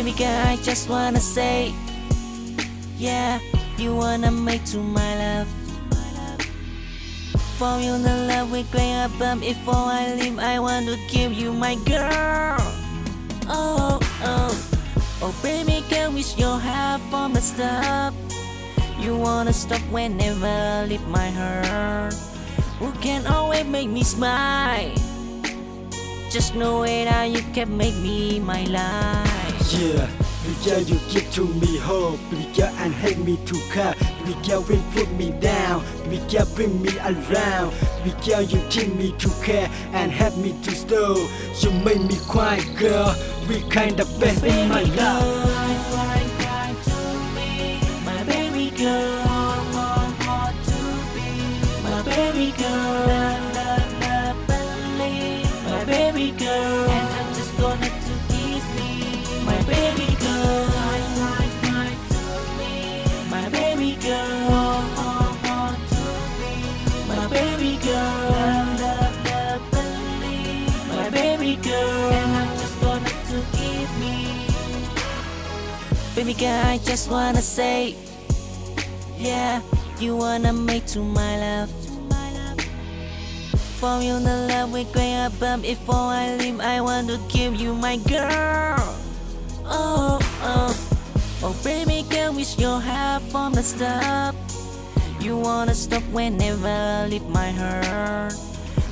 Baby girl, I just wanna say, yeah, you wanna make to my love. For you the love we're going above. Before I leave, I want to give you my girl. Oh, oh, oh, baby girl, with your heart from the start. You wanna stop whenever I leave my heart. Who can always make me smile? Just know it how you can make me my life. Yeah, baby girl, you give to me hope. Baby girl, and help me to cut. Baby girl, will put me down. Baby girl, bring me around. Baby girl, you keep me to care and help me to slow. You make me quiet, girl. We kinda best in my life. My baby girl, want to be my baby girl. My baby girl, and I'm just gonna to kiss me. My baby girl, my baby girl, want to be my baby girl. My baby girl, and I'm just gonna to give me. Baby girl, I just wanna say, yeah, you wanna make to my love. For you the love we're going above. Before I leave, I want to give you my girl. Oh, oh, oh, baby girl, with your heart from the start. You wanna stop whenever I leave my heart.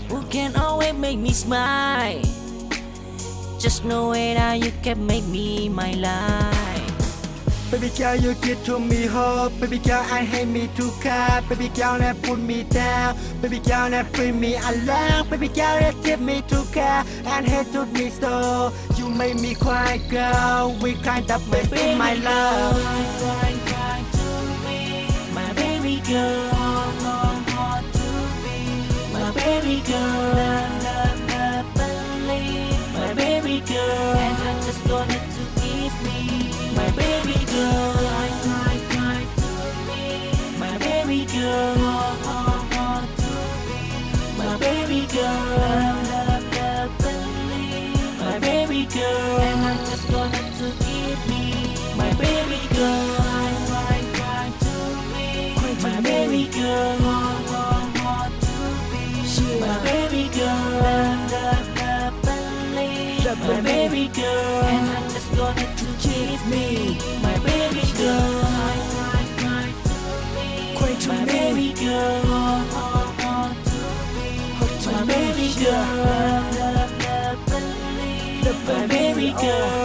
Who can always make me smile? Just know it how you can make me my life. Baby girl, you give to me hope. Baby girl, and help me to cut. Baby girl, and put me down. Baby girl, and bring me along. Baby girl, and give me to care and help to me so. You make me cry, girl. We kinda best in my love. My baby girl, want to be my baby girl. My baby girl, and I'm just gonna to kiss me. My baby girl, my baby girl, want to be my baby girl. My baby girl, and I'm just gonna to give me. My baby girl, my baby girl, want to be my baby girl. My baby girl, and I'm just gonna to kiss me. My baby girl, my baby girl, want to be my baby girl. My baby girl.